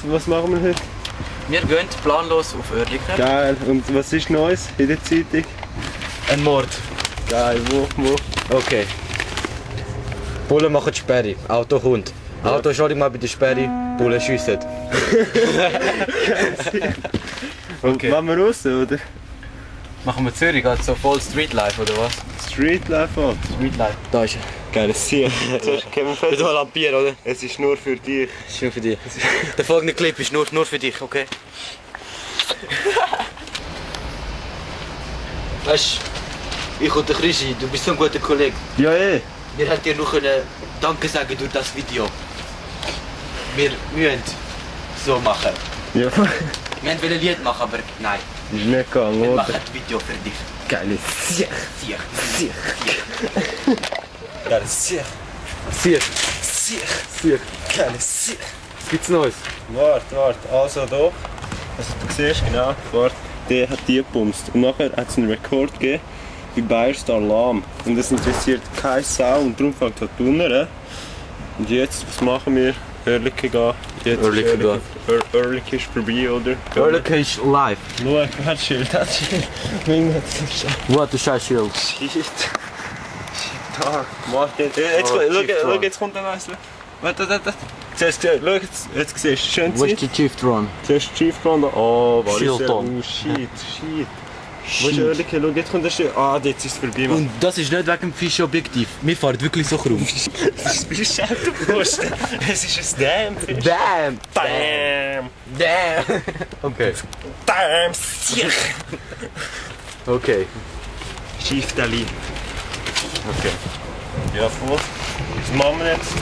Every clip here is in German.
was machen wir heute? Wir gehen planlos auf Oerlikon. Geil. Und was ist Neues in der Zeitung? Ein Mord. Geil, wo? Okay. Bullen machen die Sperre, Auto kommt. Auto schau dich mal bei der Sperre, Bullen schiessen. Und Okay. machen wir raus, oder? Machen wir Zürich, also so voll Streetlife oder was? Streetlife an. Streetlife. Da ist er. Geiles Ziel. Kevin Bitte Fett. mal Lampier, oder? Es ist nur für dich. Das ist nur für dich. Der folgende Clip ist nur für dich, okay? Weißt du, ich und der Krischi, du bist so ein guter Kollege. Ja, eh. Wir hätten dir noch Danke sagen durch das Video. Wir müssen so machen. Ja, Wir wollten ein Lied machen, aber nein. ist nicht gegangen, Wir oder? machen ein Video für dich. Geiles Ziel. Sieh. Geiles Ziel. Sieh. Geiles Ziel. Was gibt's Neues? Warte. Also da. Also du siehst genau, warte. Der hat die gepumst. Und nachher hat es einen Rekord gegeben bei Bayerstar Lahm. Und das interessiert keine Sau und darum fängt er an. Und jetzt, was machen wir? Oerlikon gehen. Jetzt Oerlikon gehen. Oerlikon ist vorbei, oder? Oerlikon ist live. Schau, hat Schild. Wo hat der scheiß Schild? Shit. Da, warte. Jetzt, schau, jetzt kommt der Weißle. Warte. Jetzt siehst du, schön Wo ist Zeit. der Shift Run? Zuerst Chief Run. Oh, was ist Shield der? on. Oh, shit. Wo ist Oerlikon? Schau, jetzt kommt der Schild. Ah, jetzt ist es vorbei, Mann. Und das ist nicht wegen dem Fischobjektiv. Wir fahren wirklich so krumm. Das ist Autopost. Es ist ein Damn-Fisch. Damn! Damn! Okay. Damn! Siech! Okay. Schiefteli. Okay. Ja, voll. Was machen wir jetzt?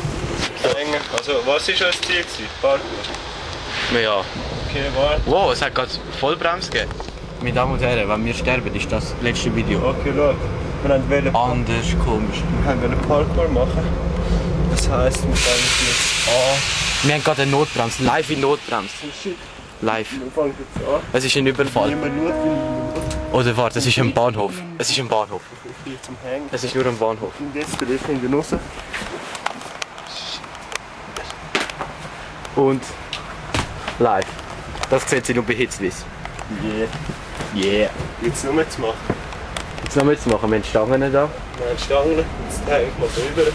Länger. Also, was war unser Ziel gewesen? Parkour. Ja. Okay, warte. Wow, es hat gerade Vollbremse gegeben. Meine Damen und Herren, wenn wir sterben, ist das letzte Video. Okay, schau. Wir Anders komisch. wollten Parkour machen. Das heisst, wir fangen jetzt an. Wir haben gerade eine Notbremse, live in Notbremse. Live. Wir fangen jetzt an. Es ist ein Überfall. Niemand schaut, Oder warte, es ist ein Bahnhof. Es ist ein Bahnhof. wie viel zum Hängen. Es ist nur ein Bahnhof. Und jetzt der Riff in den Nuss. Und live. Das sieht sie nur bei Hitzwiss. Yeah. Jetzt nur zu machen. Jetzt noch mit zu machen, wir haben Stangen da. Wir haben Stangen. Jetzt hängen wir mal drüber.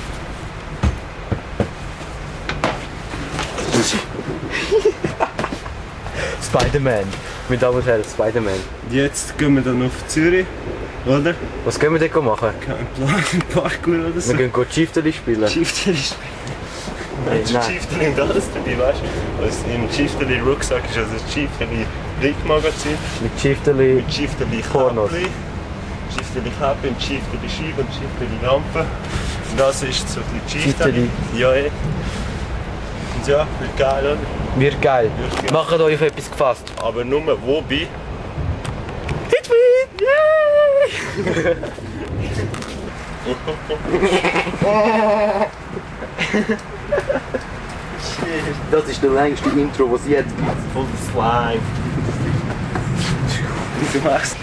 Spider-Man. Meine Damen und Herren, Spider-Man. Jetzt gehen wir dann auf Zürich, oder? Was können wir denn machen? Kein Plan, Parkour oder so. Wir gehen Chieftainly spielen. Chieftainly spielen. Nein. Chieftainly und alles dabei, weißt du? Also im Chieftainly Rucksack ist also das Chieftainly Blickmagazin. Mit Chieftainly. Mit Chieftainly Pornos. Käppli. Chieftainly Käppli und Chieftainly Scheibe und Chieftainly Lampe. Und das ist so ein bisschen Chieftainly. Ja, eh. Und ja, wird geil, oder? Wird geil. Wird geil. Macht euch auf etwas gefasst. Aber nur wobei? Hitweet! Yay! Das ist der längste Intro, das es jetzt gibt. Voll Slime. Du machst.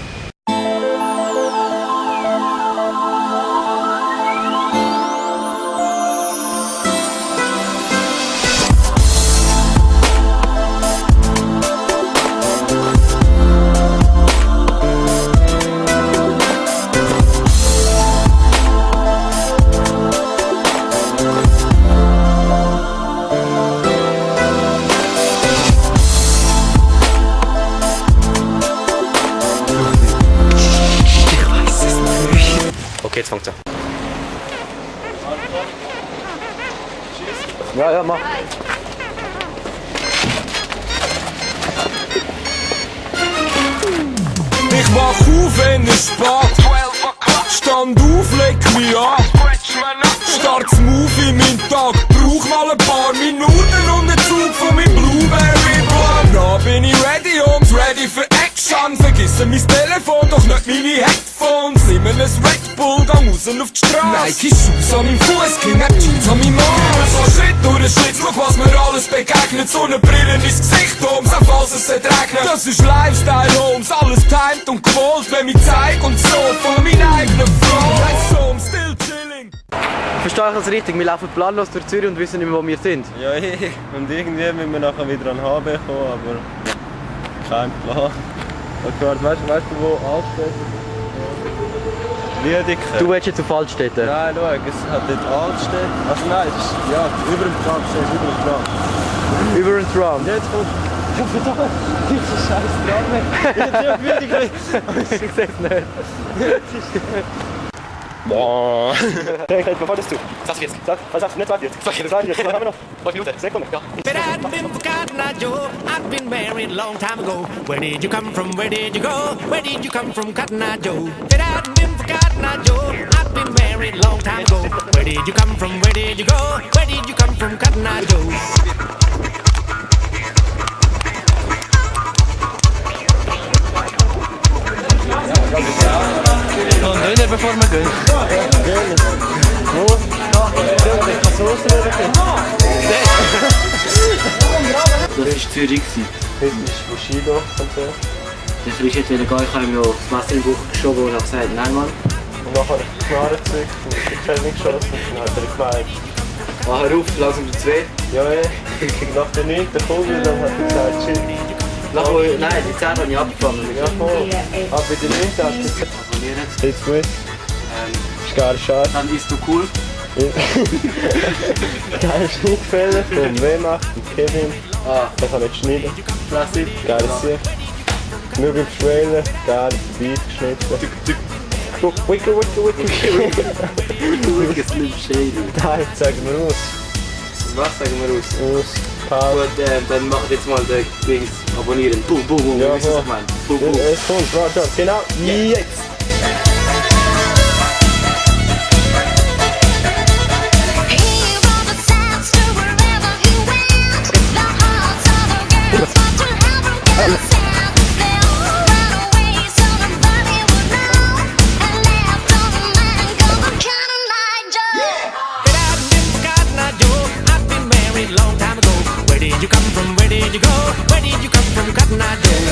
Okay, jetzt fängt's an. Ja, mach. Ich wach auf, wenn es spät. Stand auf, leg mich an. Start's Move in meinen Tag. Brauch mal ein paar Minuten und einen Zug von meinem Blueberry-Plan. Da bin ich ready, Jungs, ready für Action. Vergiss mein Telefon, doch nicht meine Headphones. Nimm ein Red Bull, gang raus auf die Straße. Nike-Shoes an meinem Fuß, Kinect-Jeans an meinem Arm. So Schritt durch den Schritt, schau was mir alles begegnet. So eine Brille ins Gesicht, Homes, auch falls es regnet. Das ist Lifestyle, Homes, alles timed und gewollt. Wenn mich zeig und so von meinem eigenen Flow. Nice, Homes, still chilling. Verstehe ich das richtig? Wir laufen planlos durch Zürich und wissen nicht mehr, wo wir sind. Ja, und irgendwie müssen wir nachher wieder an HB kommen, aber kein Plan. Okay, weißt du, wo Altstädte? Wiedeke. Du willst jetzt auf Altstädte? Nein, schau, es hat dort Altstädte. Also nein, es ist, ja, über dem Tram stehst du, über dem Tram. Über den Tram. Jetzt kommt... Ja, verdammt, diese scheiß Tram. Ich sehe es nicht. Boah. Bevor das du. Sag's jetzt. Sag, was sagst du? Nicht 42. Sag jetzt. 42, dann haben wir noch 5 Minuten. Sekunde. Ja. But I'd been forgotten, now, Joe. I'd been married a long time ago. Where did you come from? Where did you go? Where did you come from, Cotton Eye Joe? But I'd been forgotten, now, Joe. I'd been married a long time ago. Where did you come from? Where did you go? Where did you come from, Cotton Eye Joe? Noch ein Döner, bevor wir gehen. Das war Zürich. Heute ist Bushido-Konzert. Der Frisch hat wieder gar nicht noch das Messer im Buch geschoben und hat gesagt, nein Mann. Und nachher habe ich die Knarre gezückt und ich habe nicht geschossen. Und dann hat er gemeint, Mach hör auf, langsam die 2. ja, nach der 9. Kugel, dann hat er gesagt, shit. Nein, die 10 habe ich abgefangen. Ja, voll. Aber bei der 9. hat er gesagt, Abonnieren. jetzt gut. Ist geil, schade. Dann ist du cool. Geile Schnittfälle von Wemacht und Kevin. Das kann ich schneiden. Klasse. Geiles Sieg. Nur beim Schwellen, geil, Beat geschnitten. Wickel. Lukas Liv Shady. Nein, sagen wir aus. Was sagen wir aus? Aus. Pause. Gut, dann macht jetzt mal den Dings abonnieren. Boom, boom, boom. Ja, Wie ist das voll. gemeint? Boom, boom. Es kommt, warte, genau. Jetzt. But I'd been forgotten, now, Joe. I'd been married a long time ago. Where did you come from? Where did you go? Where did you come from, Cotton Eye Joe?